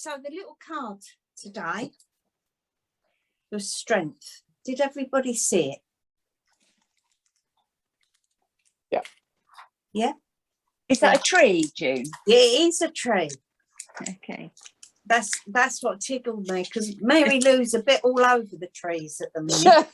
So the little card today was strength. Did everybody see it? Yeah. Yeah. Is that a tree, June? Yeah, it is a tree. Okay. That's what tickled me, because Mary Lou's a bit all over the trees at the minute.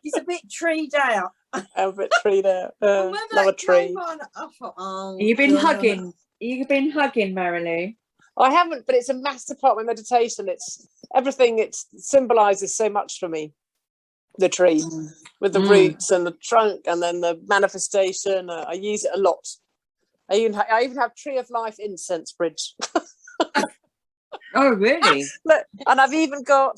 She's a bit treed out. I'm a bit treed out. And when Love a that tree. came on, I thought, oh, You've been God. hugging. You've been hugging, Marilu. I haven't, but it's a massive part of my meditation. It's everything. It symbolises so much for me. The tree, with the roots and the trunk, and then the manifestation. I use it a lot. I even have Tree of Life incense bridge. Oh, really? Look, and I've even got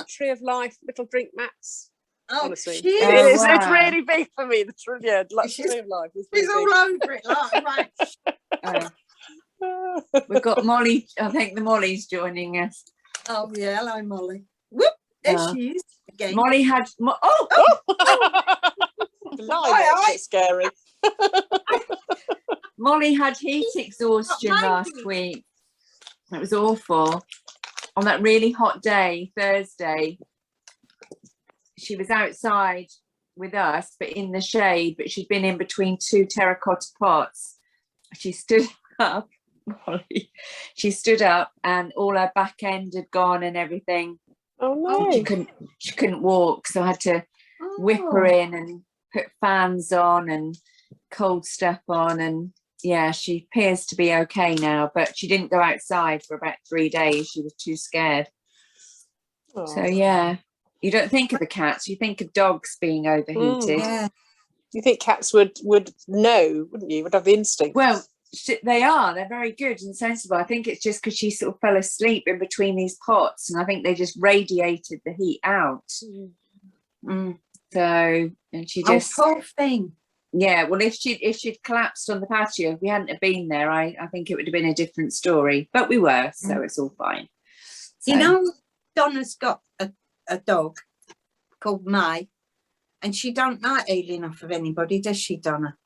Tree of Life little drink mats. Oh, Honestly, she Oh, is. it's wow. really big for me. The tree, yeah, like She's- Tree of Life. It's She's really all over it, like right. big. We've got Molly. I think the Molly's joining us. Oh yeah, hello Molly. Whoop, there she is again. Molly had. Blimey, that's a bit scary. Molly had heat exhaustion last week. It was awful. On that really hot day, Thursday, she was outside with us, but in the shade, but she'd been in between two terracotta pots. She stood up, Molly. She stood up and all her back end had gone and everything. Oh no! She couldn't walk, so I had to whip her in and put fans on and cold stuff on, and yeah, she appears to be okay now, but she didn't go outside for about 3 days. She was too scared. Oh. So yeah, you don't think of the cats, you think of dogs being overheated. Yeah. You think cats would know, wouldn't you? Would have the instinct. Well, they're very good and sensible. I think it's just because she sort of fell asleep in between these pots, and I think they just radiated the heat out. So, and she just, poor thing. yeah, well, if she'd collapsed on the patio, if we hadn't have been there, I think it would have been a different story, but we were, so it's all fine. So, You know, Donna's got a dog called May, and she don't like eating off of anybody, does she, Donna?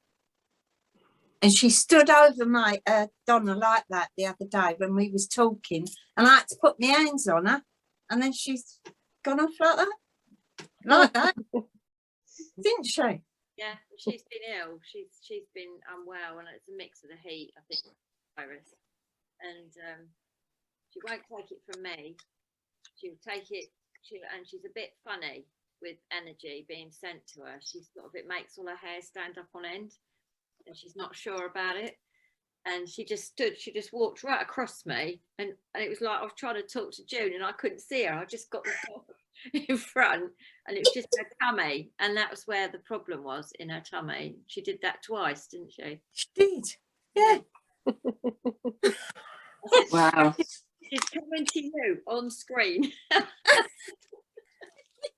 And she stood over Donna like that the other day when we was talking, and I had to put my hands on her, and then she's gone off like that, didn't she? Yeah, she's been ill. She's been unwell, and it's a mix of the heat, I think, virus. And she won't take it from me. She'll take it. And she's a bit funny with energy being sent to her. She's sort of, it makes all her hair stand up on end, and she's not sure about it. And she just walked right across me, and it was like I was trying to talk to June, and I couldn't see her. I just got the dog in front, and it was just her tummy, and that was where the problem was, in her tummy. She did that twice, didn't she? She did, yeah. wow. She's coming to you on screen.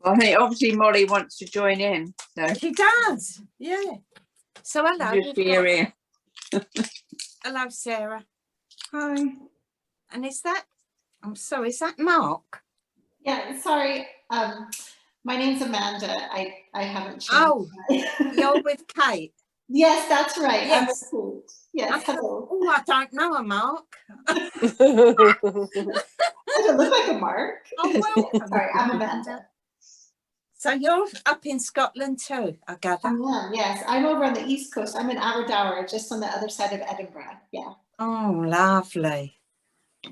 Well, I think obviously Molly wants to join in. So She does, yeah. So hello, just be your ear. hello, Sarah. Hi. And is that Mark? Yeah, sorry. My name's Amanda. I haven't changed. Oh, you're with Kate. Yes, that's right. Yes. I'm with Kate. Yes, hello. Oh, I don't know a Mark. I don't look like a Mark. Oh, well. Sorry, I'm Amanda. So you're up in Scotland too, I gather. I am, yes. I'm over on the East Coast. I'm in Aberdour, just on the other side of Edinburgh. Yeah. Oh, lovely.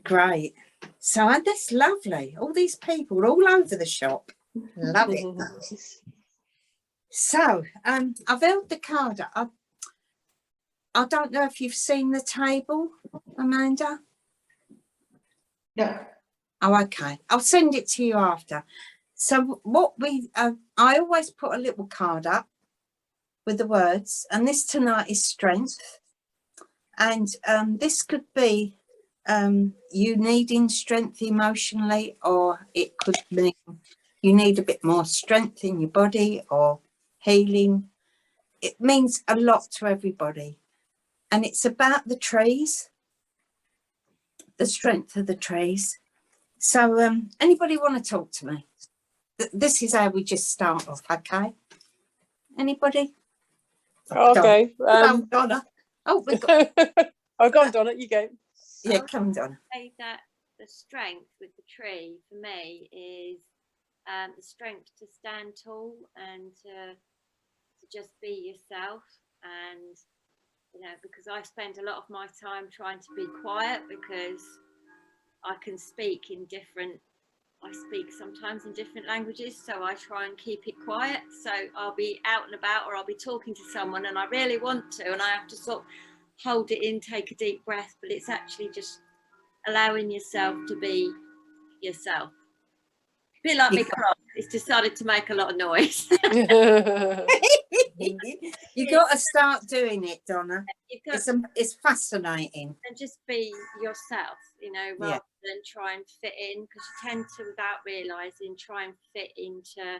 Great. So and that's lovely. All these people all over the shop. Love it. So I've held the card up. I don't know if you've seen the table, Amanda. No. Oh, okay. I'll send it to you after. So what I always put a little card up with the words, and this tonight is strength. And this could be you needing strength emotionally, or it could mean you need a bit more strength in your body or healing. It means a lot to everybody. And it's about the trees, the strength of the trees. So anybody want to talk to me? This is how we just start off, okay? Anybody? Okay. Donna. Oh, we got. Oh, go on, Donna. You go. Yeah, would come on. say that the strength with the tree for me is the strength to stand tall and to just be yourself. And you know, because I spend a lot of my time trying to be quiet, because I can speak in different, I speak sometimes in different languages, so I try and keep it quiet. So I'll be out and about, or I'll be talking to someone and I really want to, and I have to sort of hold it in, take a deep breath, but it's actually just allowing yourself to be yourself. A bit like You Mick Ross, it's decided to make a lot of noise. You got to start doing it, Donna. You've got to, It's fascinating. and just be yourself, you know, Yeah. rather than try and fit in, because you tend to, without realizing, try and fit into a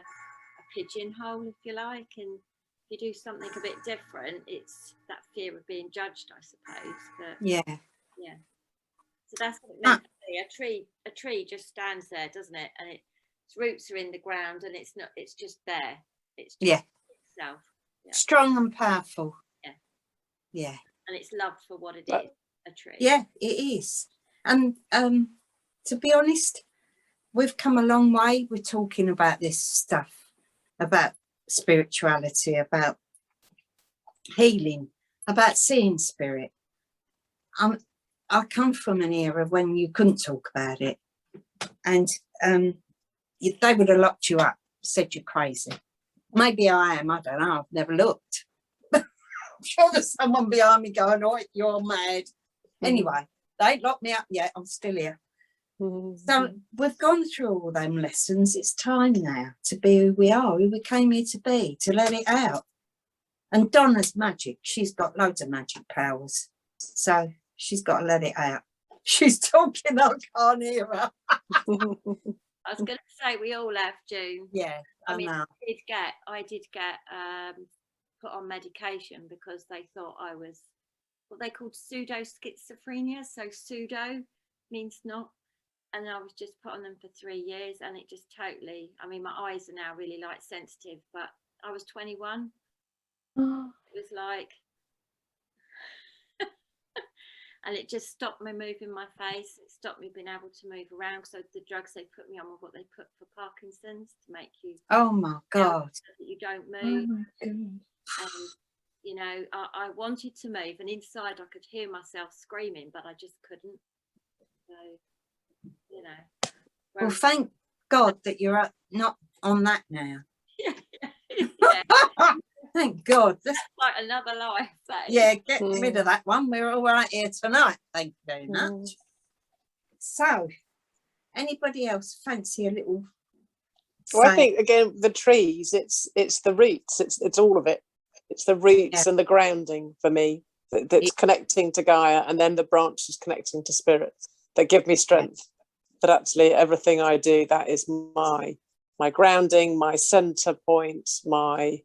pigeonhole, if you like. And if you do something a bit different, it's that fear of being judged, I suppose. But Yeah. yeah, so that's what it meant to me. A tree just stands there, doesn't it? And its roots are in the ground, and it's not, it's just there. It's just Yeah. itself. Yeah. Strong and powerful. Yeah. Yeah. And it's loved for what it But- is, a tree. Yeah, it is. And to be honest, we've come a long way. We're talking about this stuff, about spirituality, about healing, about seeing spirit. I come from an era when you couldn't talk about it, and they would have locked you up, said you're crazy. Maybe I am, I don't know, I've never looked. I'm sure there's someone behind me going, oh, you're mad. Anyway, they ain't locked me up yet, I'm still here. So we've gone through all them lessons. It's time now to be who we are, who we came here to be, to let it out. And Donna's magic, she's got loads of magic powers. So she's got to let it out. She's talking, I can't hear her. I was going to say we all have, June. Yeah, I mean, know. I did get put on medication because they thought I was what they called pseudo schizophrenia. So pseudo means not, and I was just put on them for 3 years, and it just totally. I mean, my eyes are now really light sensitive, but I was 21. It was like, and it just stopped me moving my face. It stopped me being able to move around. So the drugs they put me on were what they put for Parkinson's, to make you. Oh my God. So that you don't Oh move. my God. And you know, I wanted to move, and inside I could hear myself screaming, but I just couldn't. So, you know. Well, thank God that you're not on that now. Yeah, Thank God. That's, like another life. That is. yeah, get rid of that one. We're all right here tonight. Thank you very much. Mm. So, anybody else fancy a little? Well, I say- think again the trees. It's the roots. It's all of it. It's the roots and the grounding for me that's connecting to Gaia, and then the branches connecting to spirit that give me strength. That actually everything I do, that is my grounding, my center point, my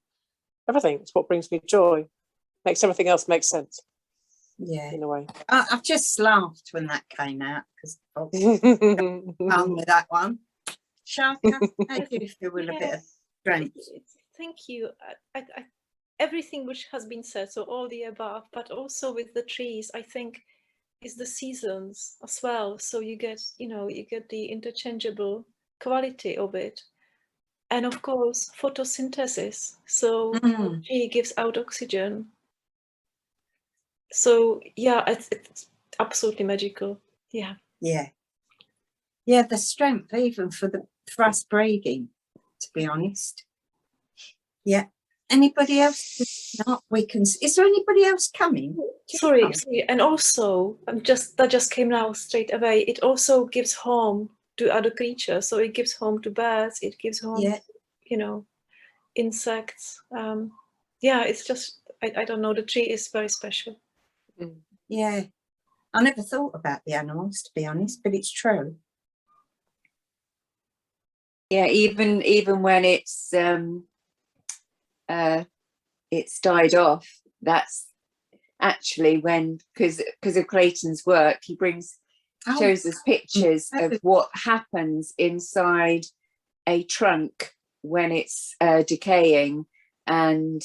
everything. It's what brings me joy. Makes everything else make sense Yeah, in a way. I've just laughed when that came out because I'm with that one. Shaka, how do you feel with a bit of strength? Thank you. Everything which has been said, so all the above, but also with the trees, I think is the seasons as well. So you get the interchangeable quality of it. And of course, photosynthesis. So the tree gives out oxygen. So yeah, it's absolutely magical. Yeah. Yeah. Yeah, the strength even for us breathing, to be honest. Yeah. Anybody else? If not, we can. Is there anybody else coming? Sorry, and also that just came now straight away. It also gives home to other creatures. So it gives home to birds. It gives home, Yeah. Insects. Yeah, it's just I don't know. The tree is very special. Yeah. I never thought about the animals, to be honest, but it's true. Yeah, even when it's died off, that's actually when, because of Clayton's work, he shows us pictures of what happens inside a trunk when it's decaying. And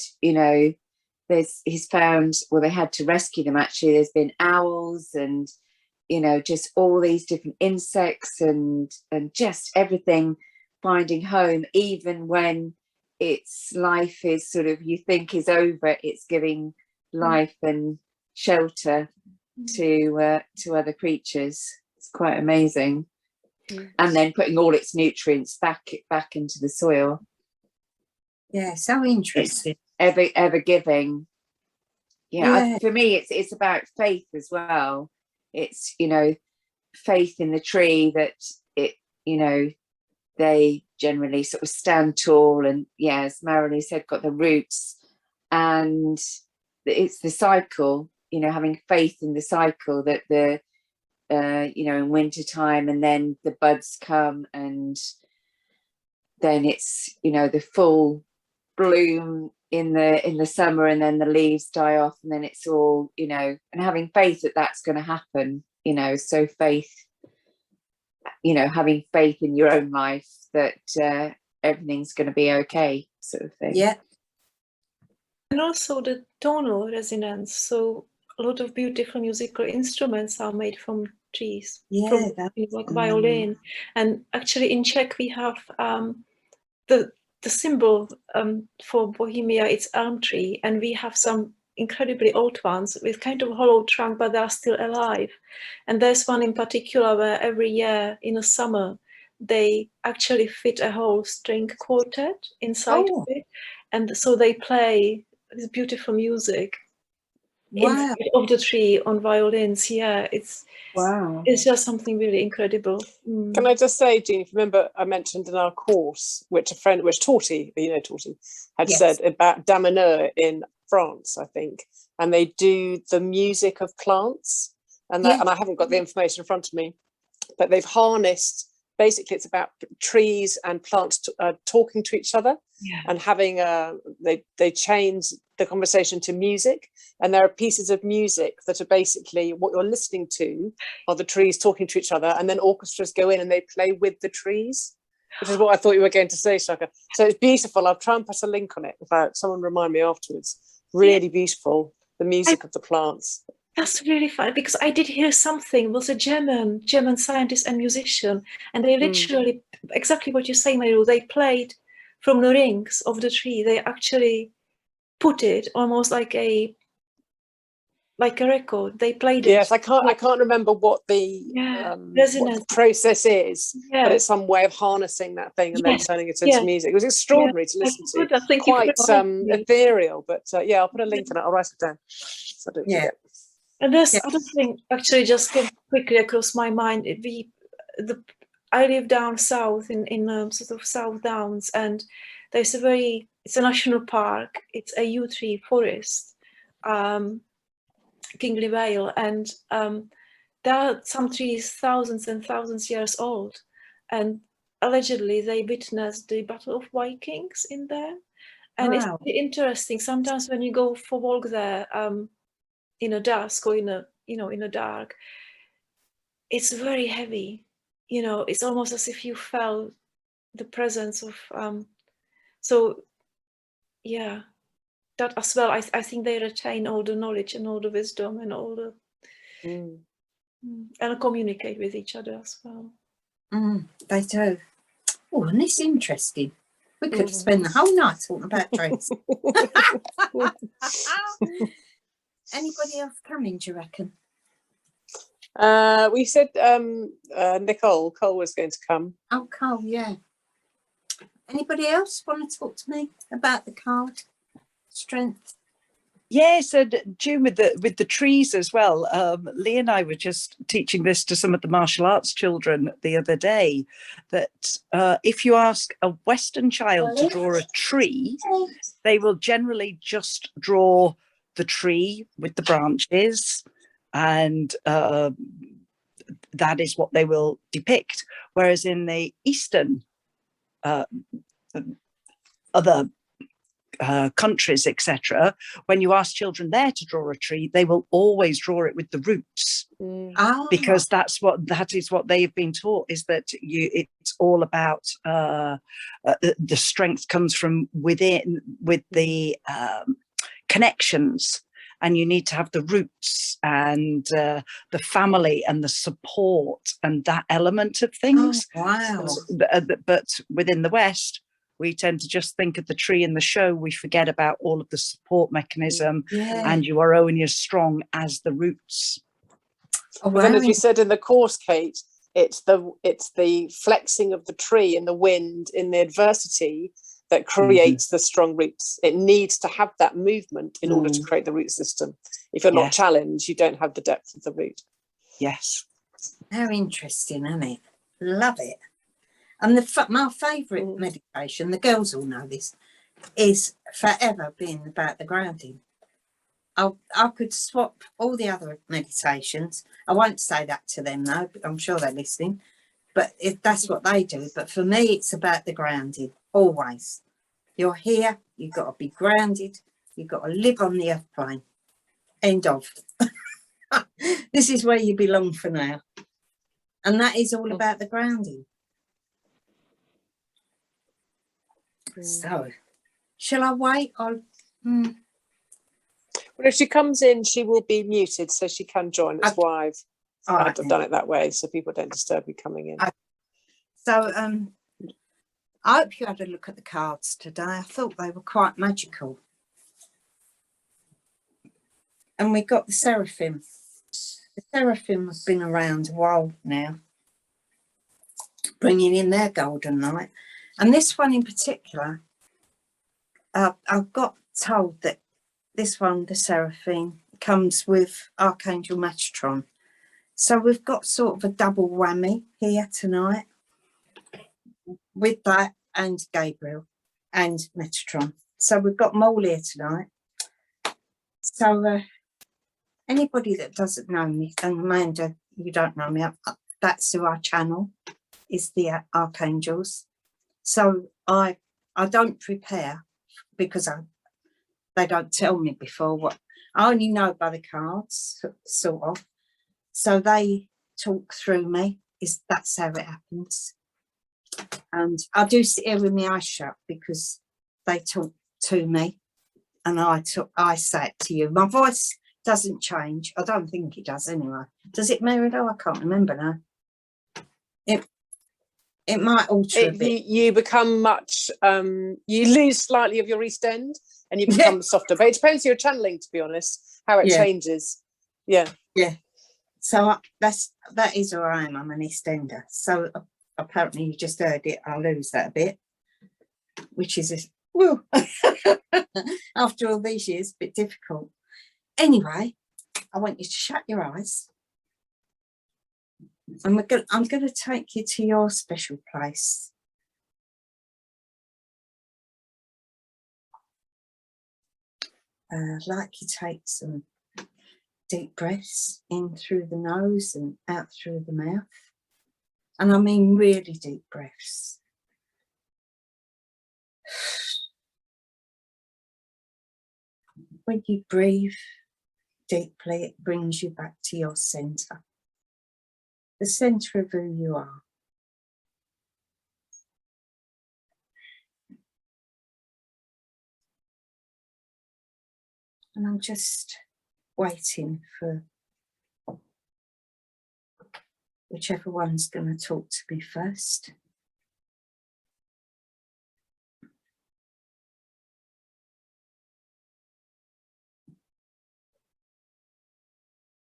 he's found, well, they had to rescue them, actually. There's been owls and you know, just all these different insects and just everything finding home, even when its life is sort of, you think is over, it's giving life and shelter to other creatures. It's quite amazing. And then putting all its nutrients back into the soil. Yeah, so interesting. Ever giving. Yeah. For me, it's about faith as well. It's, you know, faith in the tree that it, you know, they generally sort of stand tall and, yeah, as Marilee said, got the roots, and it's the cycle, you know, having faith in the cycle that the you know, in winter time, and then the buds come, and then it's, you know, the full bloom in the summer, and then the leaves die off, and then it's all, you know, and having faith that that's going to happen, you know. So faith, you know, having faith in your own life that everything's going to be okay, sort of thing. Yeah. And also the tonal resonance. So a lot of beautiful musical instruments are made from trees. Yeah, From, like violin. And actually in Czech we have the symbol for Bohemia, it's elm tree, and we have some incredibly old ones with kind of hollow trunk, but they are still alive. And there's one in particular where every year in the summer they actually fit a whole string quartet inside of it, and so they play this beautiful music inside of the tree on violins. Yeah, it's just something really incredible. Can I just say, Jean, if you remember, I mentioned in our course, which Torty, you know, Torty had said about Damaneur in France, I think, and they do the music of plants, and that, and I haven't got the information in front of me, but they've harnessed, basically it's about trees and plants talking to each other, and having they change the conversation to music, and there are pieces of music that are basically what you're listening to are the trees talking to each other, and then orchestras go in and they play with the trees, which is what I thought you were going to say, Shaka. So it's beautiful. I'll try and put a link on it. In fact, someone remind me afterwards. Really beautiful, the music of the plants. That's really fun, because I did hear something. It was a German scientist and musician, and they literally, exactly what you say, Marilu, they played from the rings of the tree. They actually put it almost like a record. They played it. Yes, I can't remember what the process is, but it's some way of harnessing that thing and then turning it into music. It was extraordinary to listen to. Quite ethereal, but yeah, I'll put a link on it. I'll write it down so I don't forget. And there's other thing actually just came quickly across my mind. I live down south in sort of South Downs, and there's it's a national park. It's a yew tree forest, Kingley Vale, and there are some trees thousands and thousands years old, and allegedly they witnessed the Battle of Vikings in there. And it's really interesting. Sometimes when you go for a walk there, in a dusk or in a dark, it's very heavy. You know, it's almost as if you felt the presence of so yeah, that as well. I think they retain all the knowledge and all the wisdom and all the and communicate with each other as well. They do. Oh, and it's interesting. We could spend the whole night talking about trees. Anybody else coming, do you reckon? We said Nicole. Cole was going to come. Oh, Cole, yeah. Anybody else want to talk to me about the card strength? Yes, and June, with the trees as well. Lee and I were just teaching this to some of the martial arts children the other day, that if you ask a Western child to draw a tree, they will generally just draw the tree with the branches, and that is what they will depict. Whereas in the Eastern other countries, etc., when you ask children there to draw a tree, they will always draw it with the roots, because that is what they've been taught, is that it's all about the strength comes from within, with the connections, and you need to have the roots and the family and the support and that element of Oh, things. wow. But within the West, we tend to just think of the tree in the show. We forget about all of the support mechanism, Yeah. and you are only as strong as the roots. Oh, But then, as wow. we said in the course, Kate, it's the flexing of the tree in the wind, in the adversity, that creates the strong roots. It needs to have that movement in order to create the root system. If you're not Yes. challenged, you don't have the depth of the root. Yes. How interesting, isn't it? Love it. And my favourite meditation, the girls all know this, is forever been about the grounding. I could swap all the other meditations. I won't say that to them though, I'm sure they're listening. But if that's what they do. But for me, it's about the grounding, always. You're here, you've got to be grounded, you've got to live on the earth plane. End of. This is where you belong for now. And that is all about the grounding. So, shall I wait? Well, if she comes in, she will be muted, so she can join. That's why I've done it that way, so people don't disturb you coming in. So, I hope you had a look at the cards today. I thought they were quite magical. And we got the Seraphim. The Seraphim have been around a while now, bringing in their golden light. And this one in particular, I've got told that this one, the Seraphim, comes with Archangel Metatron. So we've got sort of a double whammy here tonight with that and Gabriel and Metatron. So we've got Mole here tonight. So anybody that doesn't know me, and Amanda, you don't know me, that's who I channel, is the Archangels. So I don't prepare because they don't tell me before what. I only know by the cards, sort of. So they talk through me. That's how it happens. And I do sit here with my eyes shut because they talk to me, and I say it to you. My voice doesn't change. I don't think it does anyway. Does it, Merido? I can't remember now. It might alter a bit. You become much, you lose slightly of your East End and you become softer. But it depends on your channeling, to be honest, how it changes. Yeah. Yeah. So that is where I am. I'm an East Ender. So apparently you just heard it. I lose that a bit, which is woo. After all these years, a bit difficult. Anyway, I want you to shut your eyes. And I'm going to take you to your special place. I'd like you to take some deep breaths in through the nose and out through the mouth. And I mean really deep breaths. When you breathe deeply, it brings you back to your centre. The centre of who you are. And I'm just waiting for whichever one's going to talk to me first.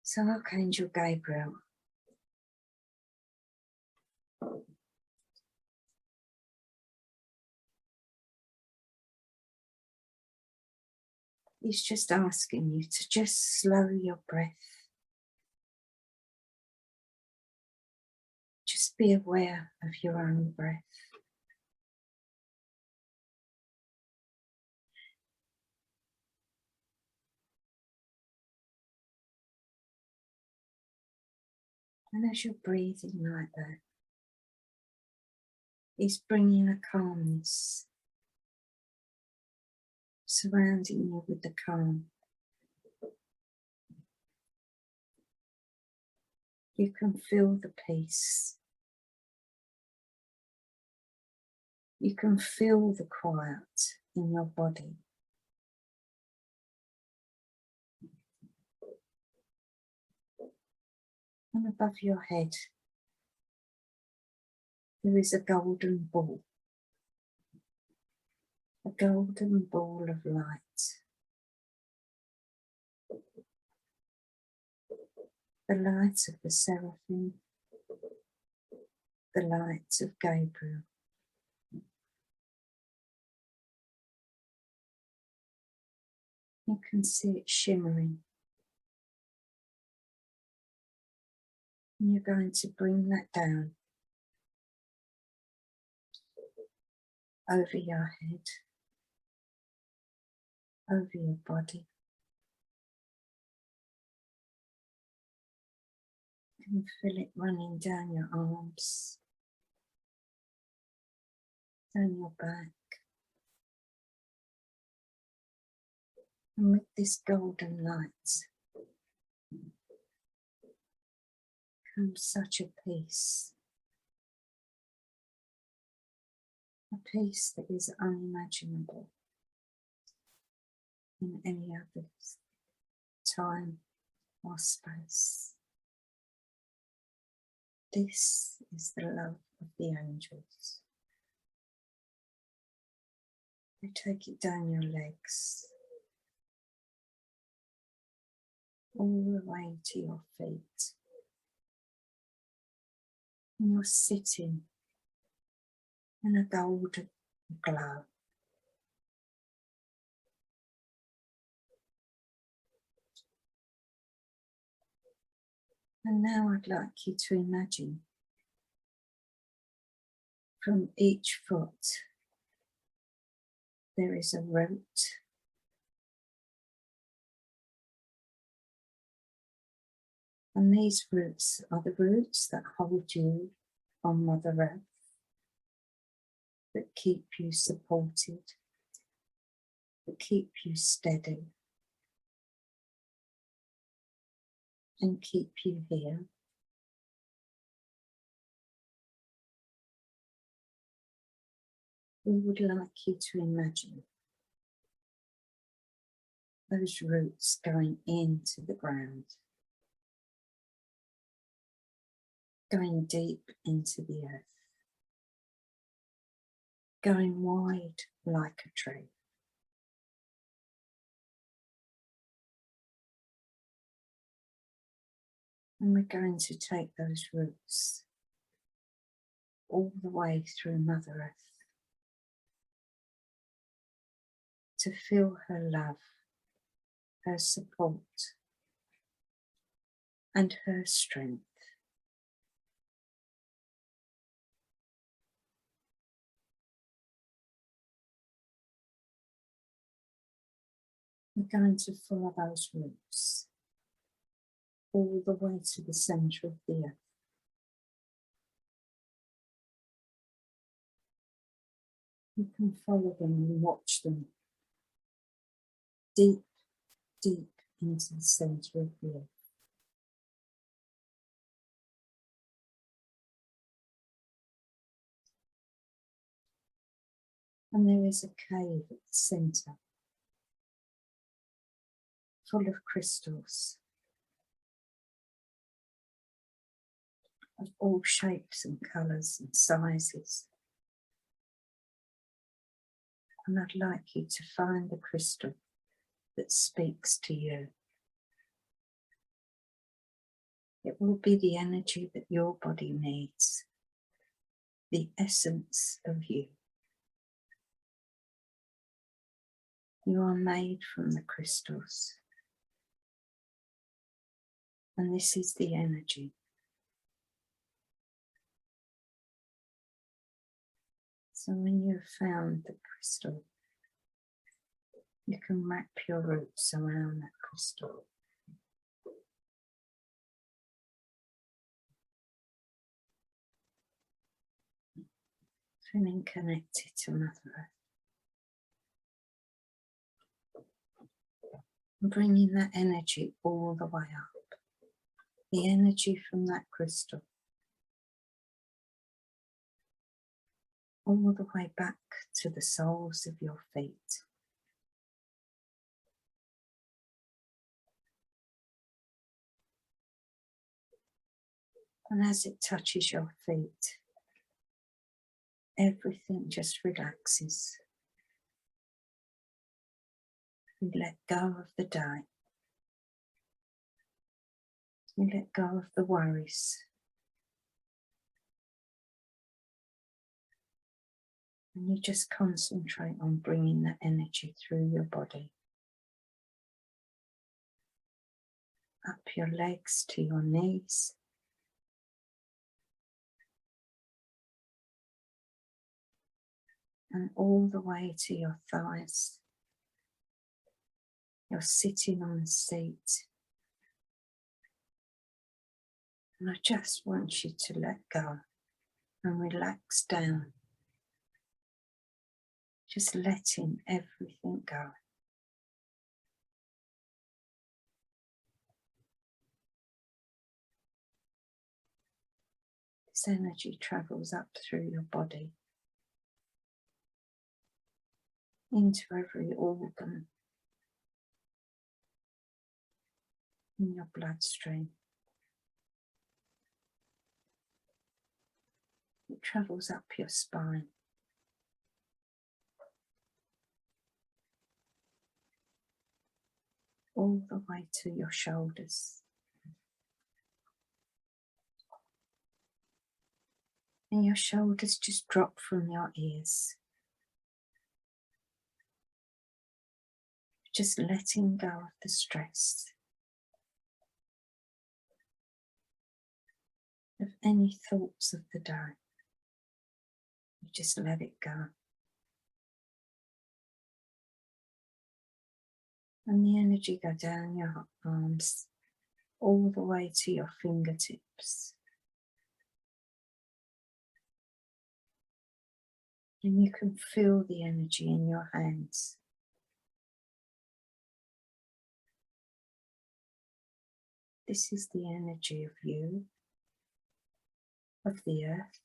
So Archangel Gabriel. He's just asking you to just slow your breath. Just be aware of your own breath. And as you're breathing like that, he's bringing a calmness, surrounding you with the calm. You can feel the peace. You can feel the quiet in your body. And above your head, there is a golden ball. A golden ball of light. The light of the seraphim, the light of Gabriel. You can see it shimmering. And you're going to bring that down over your head, over your body. You can feel it running down your arms, down your back. And with this golden light comes such a peace. A peace that is unimaginable in any other time or space. This is the love of the angels. They take it down your legs, all the way to your feet. And you're sitting in a golden glow. And now I'd like you to imagine from each foot there is a root. And these roots are the roots that hold you on Mother Earth, that keep you supported, that keep you steady, and keep you here. We would like you to imagine those roots going into the ground, going deep into the earth, going wide like a tree. And we're going to take those roots all the way through Mother Earth to feel her love, her support, and her strength. We're going to follow those roots all the way to the centre of the earth. You can follow them and watch them deep, deep into the centre of the earth. And there is a cave at the centre, full of crystals of all shapes and colours and sizes. And I'd like you to find the crystal that speaks to you. It will be the energy that your body needs, the essence of you. You are made from the crystals. And this is the energy. So when you've found the crystal, you can wrap your roots around that crystal. Feeling connected to Mother Earth. And bringing that energy all the way up. The energy from that crystal. All the way back to the soles of your feet. And as it touches your feet, everything just relaxes. You let go of the day. You let go of the worries. And you just concentrate on bringing that energy through your body. Up your legs to your knees. And all the way to your thighs. You're sitting on a seat. And I just want you to let go and relax down. Just letting everything go. This energy travels up through your body, into every organ in your bloodstream. It travels up your spine. All the way to your shoulders. And your shoulders just drop from your ears. Just letting go of the stress. Of any thoughts of the day. You just let it go. And the energy go down your arms, all the way to your fingertips. And you can feel the energy in your hands. This is the energy of you, of the earth,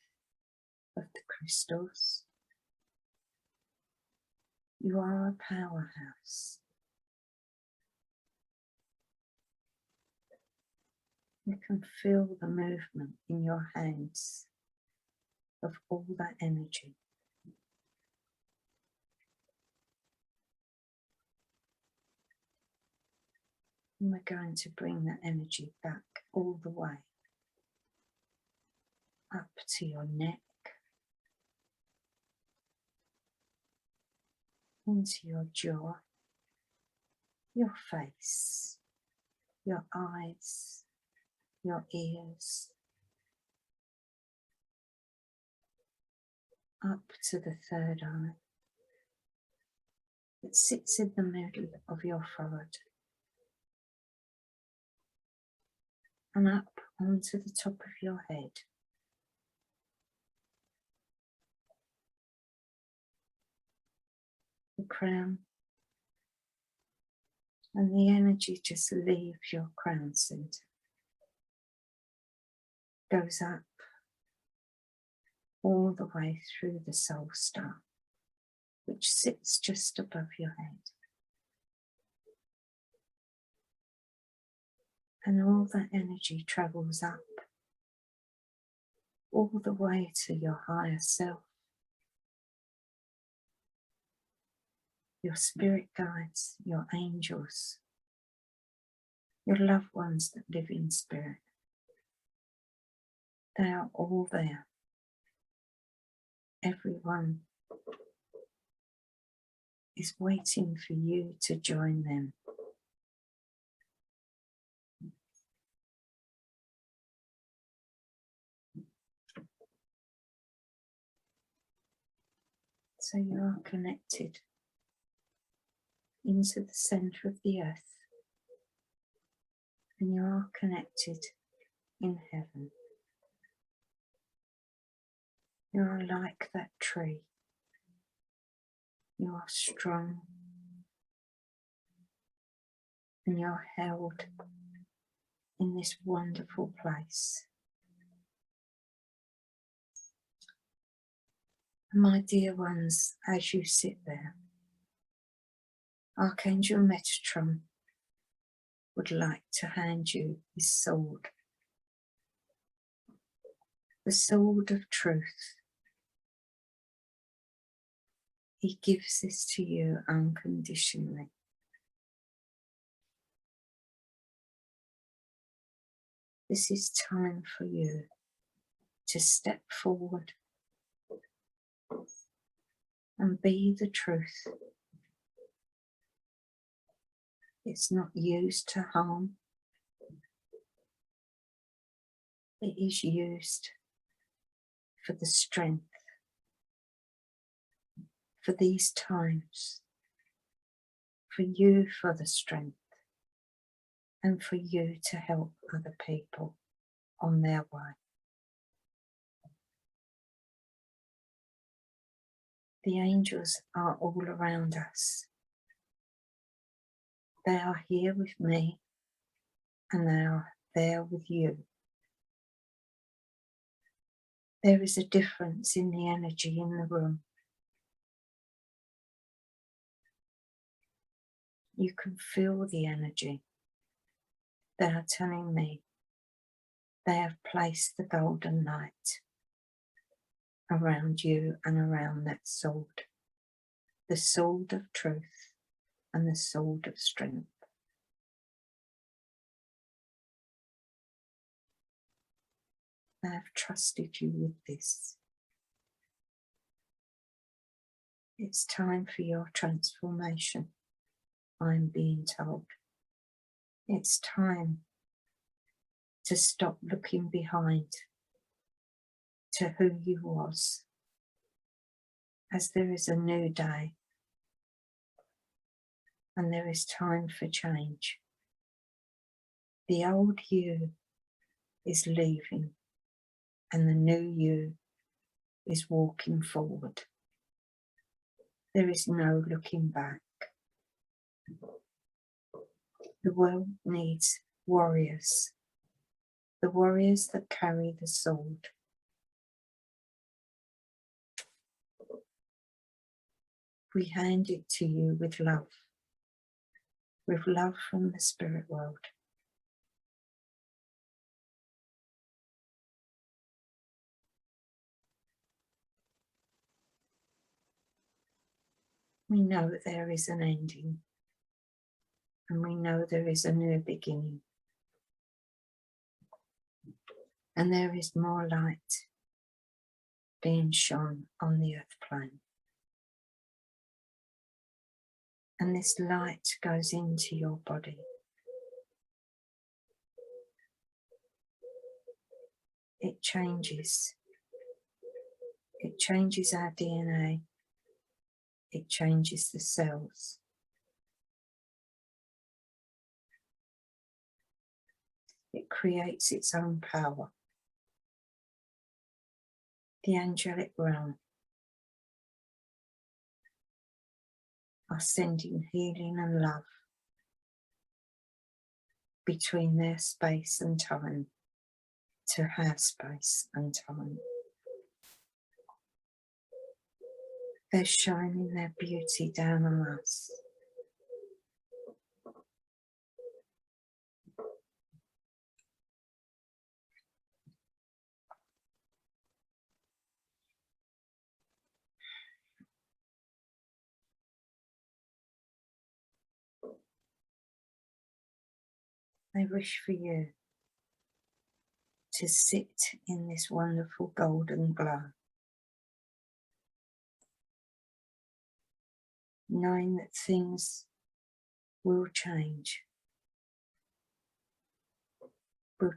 of the crystals. You are a powerhouse. You can feel the movement in your hands of all that energy. And we're going to bring that energy back all the way up to your neck, into your jaw, your face, your eyes, your ears, up to the third eye. It sits in the middle of your forehead. And up onto the top of your head. The crown. And the energy just leaves your crown center. Goes up all the way through the soul star, which sits just above your head. And all that energy travels up all the way to your higher self, your spirit guides, your angels, your loved ones that live in spirit. They are all there. Everyone is waiting for you to join them. So you are connected into the center of the earth, and you are connected in heaven. You are like that tree. You are strong, and you're held in this wonderful place. My dear ones, as you sit there, Archangel Metatron would like to hand you his sword. the sword of truth. He gives this to you unconditionally. This is time for you to step forward and be the truth. It's not used to harm. It is used for the strength, for these times, for you for the strength, and for you to help other people on their way. The angels are all around us. They are here with me, and they are there with you. There is a difference in the energy in the room. You can feel the energy. They are telling me they have placed the golden light around you and around that sword, the sword of truth and the sword of strength. They have trusted you with this. It's time for your transformation, I'm being told. It's time to stop looking behind to who you was, as there is a new day and there is time for change. The old you is leaving and the new you is walking forward. There is no looking back. The world needs warriors, the warriors that carry the sword. We hand it to you with love from the spirit world. We know there is an ending, and we know there is a new beginning, and there is more light being shone on the earth plane. And this light goes into your body. It changes. It changes our DNA. It changes the cells. It creates its own power. The angelic realm are sending healing and love between their space and time to our space and time. They're shining their beauty down on us. I wish for you to sit in this wonderful golden glow, knowing that things will change for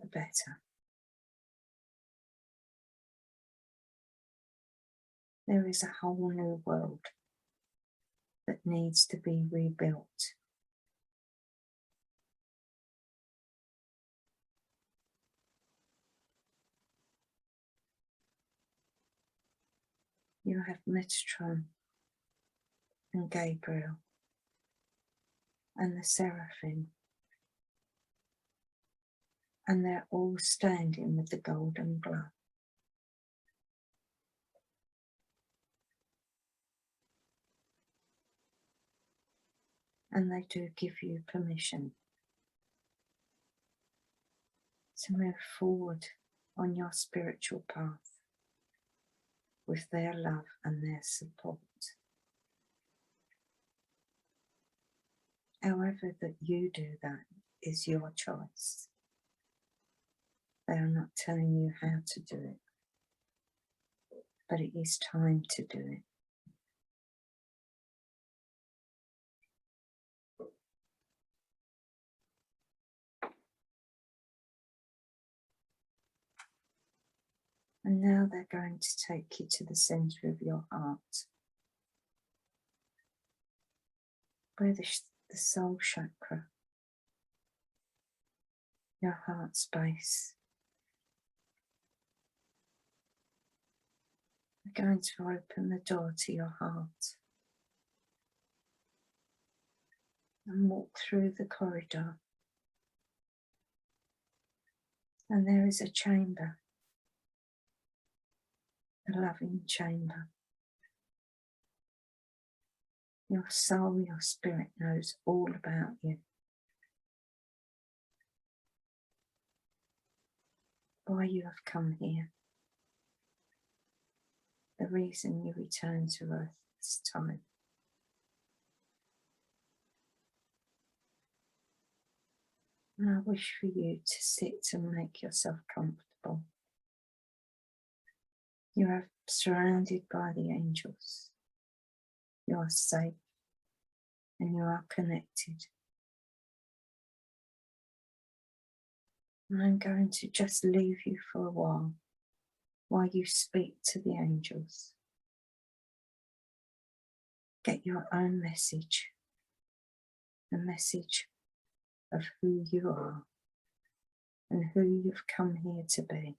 the better. There is a whole new world that needs to be rebuilt. You have Metatron and Gabriel and the Seraphim, and they're all standing with the golden glow. And they do give you permission to move forward on your spiritual path with their love and their support. However that you do that is your choice. They are not telling you how to do it, but it is time to do it. And now they're going to take you to the centre of your heart, where the soul chakra, your heart space. They're going to open the door to your heart and walk through the corridor. And there is a chamber, a loving chamber. Your soul, your spirit knows all about you. Why you have come here. The reason you return to Earth this time. And I wish for you to sit and make yourself comfortable. You are surrounded by the angels. You are safe and you are connected. And I'm going to just leave you for a while you speak to the angels. Get your own message, the message of who you are and who you've come here to be.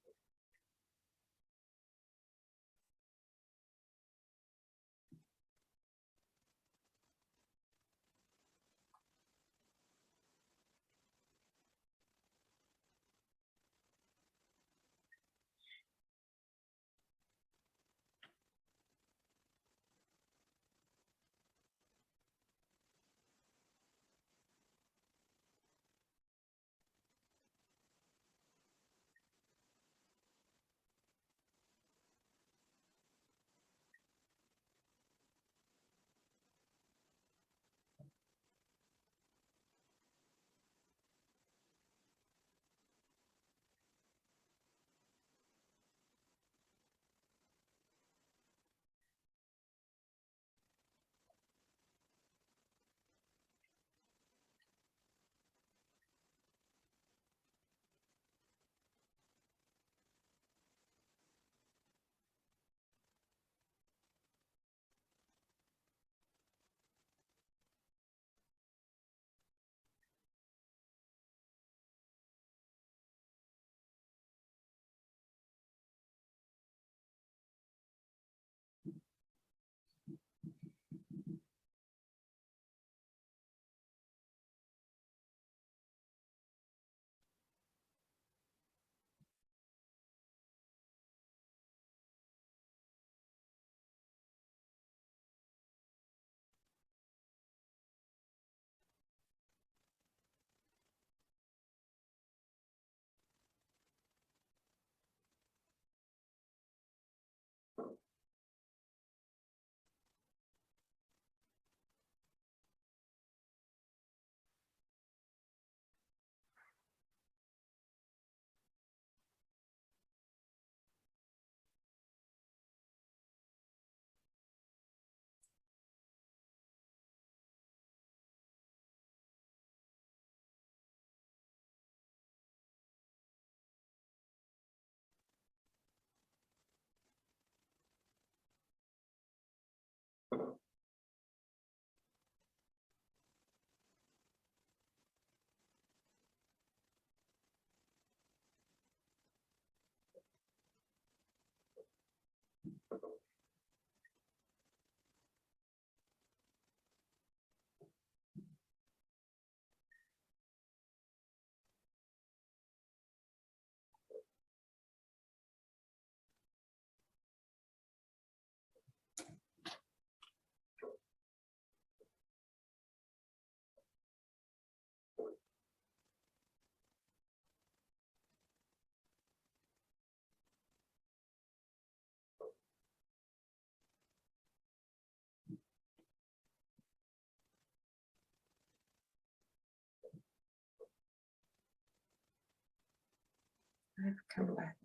I've come back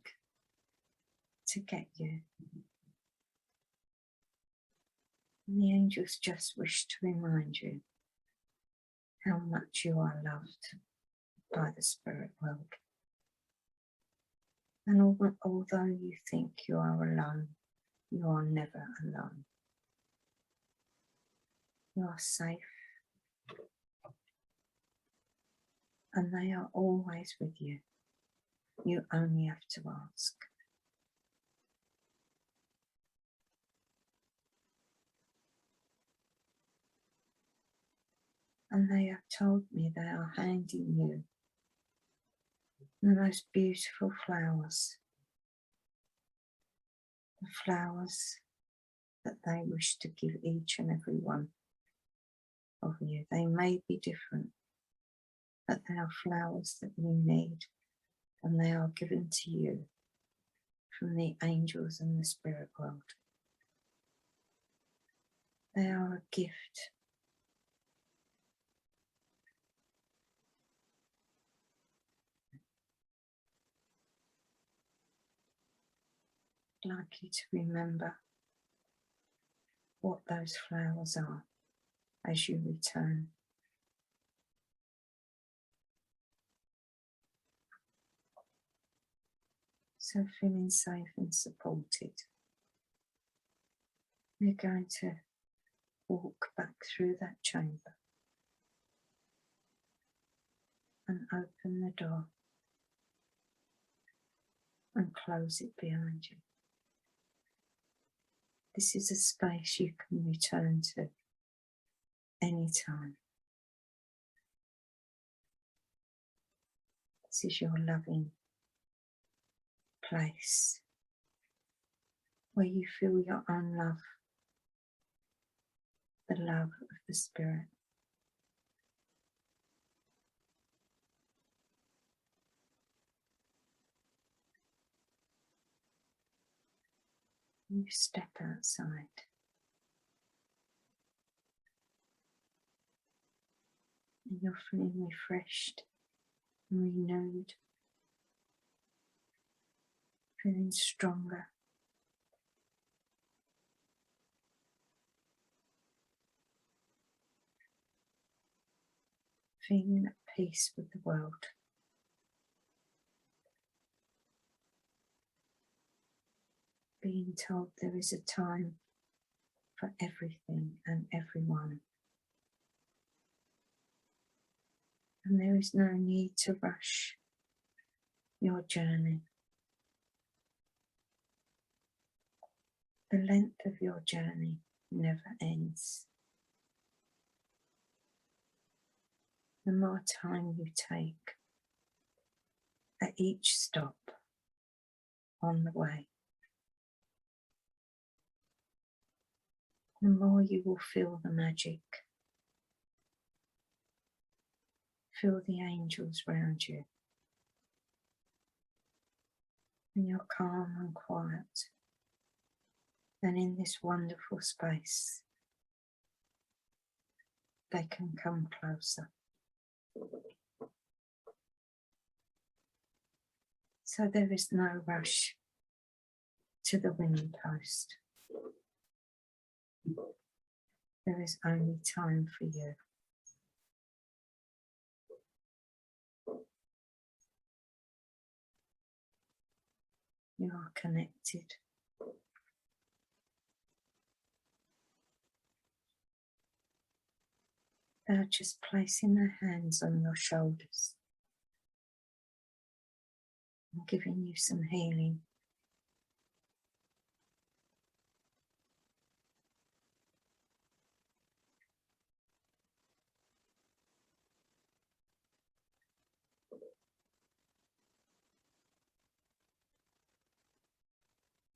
to get you. And the angels just wish to remind you how much you are loved by the spirit world. And although you think you are alone, you are never alone. You are safe. And they are always with you. You only have to ask. And they have told me they are handing you the most beautiful flowers. The flowers that they wish to give each and every one of you. They may be different, but they are flowers that you need, and they are given to you from the angels and the spirit world. They are a gift. I'd like you to remember what those flowers are as you return. So feeling safe and supported, we're going to walk back through that chamber and open the door and close it behind you. This is a space you can return to anytime. This is your loving place where you feel your own love, the love of the spirit. You step outside. And you're feeling refreshed and renewed, feeling stronger. Feeling at peace with the world. Being told there is a time for everything and everyone. And there is no need to rush your journey. The length of your journey never ends. The more time you take at each stop on the way, the more you will feel the magic. Feel the angels round you. And you're calm and quiet. And in this wonderful space, they can come closer. So there is no rush to the winning post. There is only time for you. You are connected. They're just placing their hands on your shoulders and giving you some healing.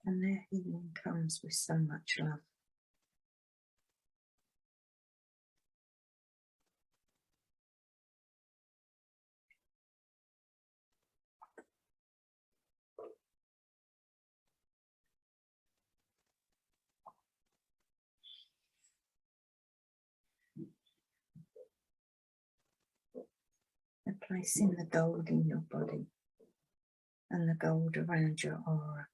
And their healing comes with so much love. They're placing the gold in your body and the gold around your aura.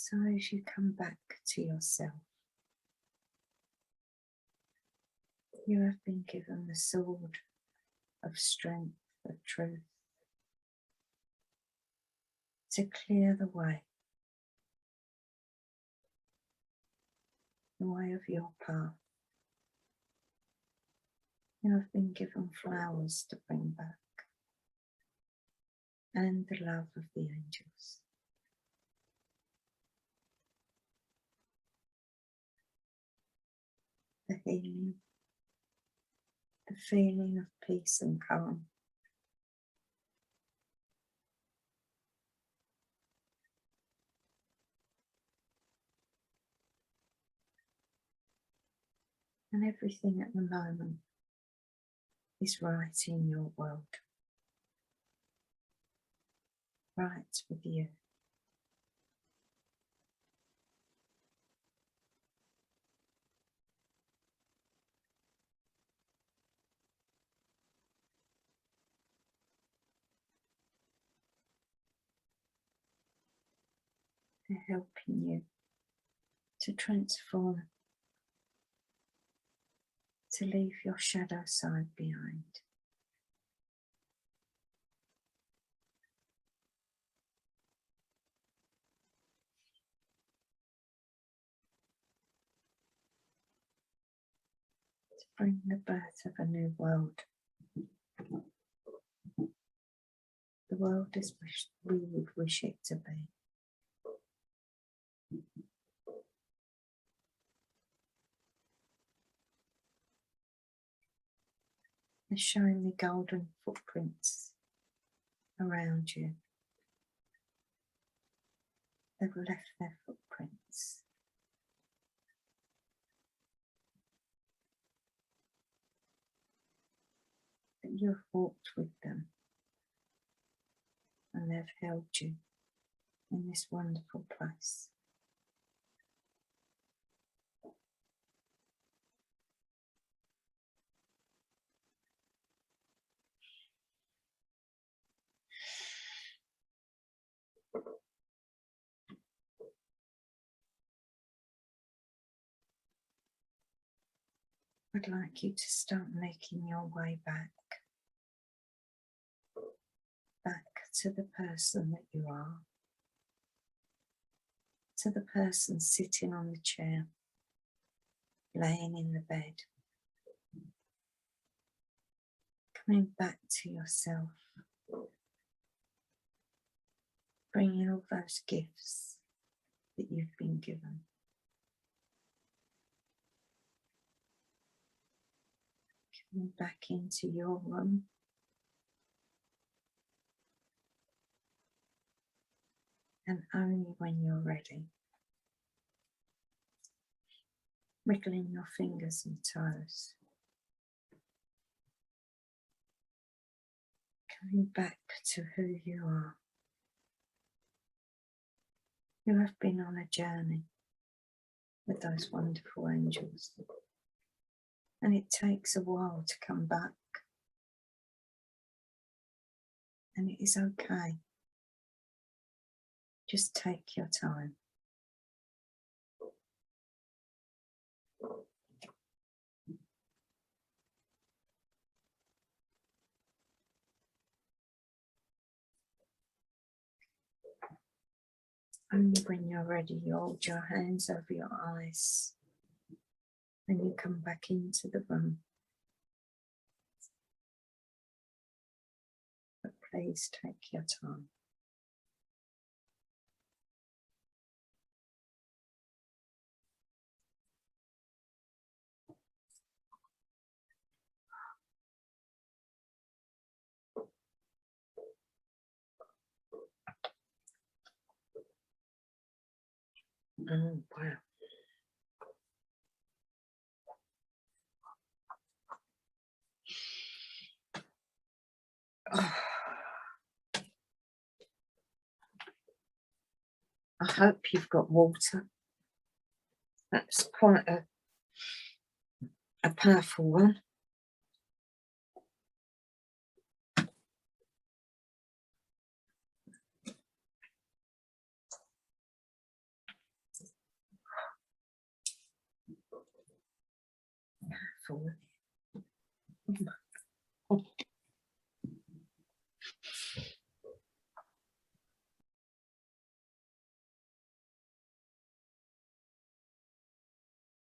So as you come back to yourself, you have been given the sword of strength, of truth, to clear the way of your path. You have been given flowers to bring back, and the love of the angels. The healing, the feeling of peace and calm. And everything at the moment is right in your world, right with you. They're helping you to transform, to leave your shadow side behind. To bring the birth of a new world. The world as we would wish it to be. They're showing the golden footprints around you. They've left their footprints. That you've walked with them, and they've held you in this wonderful place. I'd like you to start making your way back to the person that you are, to the person sitting on the chair, laying in the bed, coming back to yourself, bringing all those gifts that you've been given. Coming back into your room. And only when you're ready, wriggling your fingers and toes, coming back to who you are. You have been on a journey with those wonderful angels, and it takes a while to come back, and it is okay. Just take your time. Only when you're ready, you hold your hands over your eyes and you come back into the room. please take your time. Oh, wow. Oh. I hope you've got water. That's quite a powerful one. Powerful.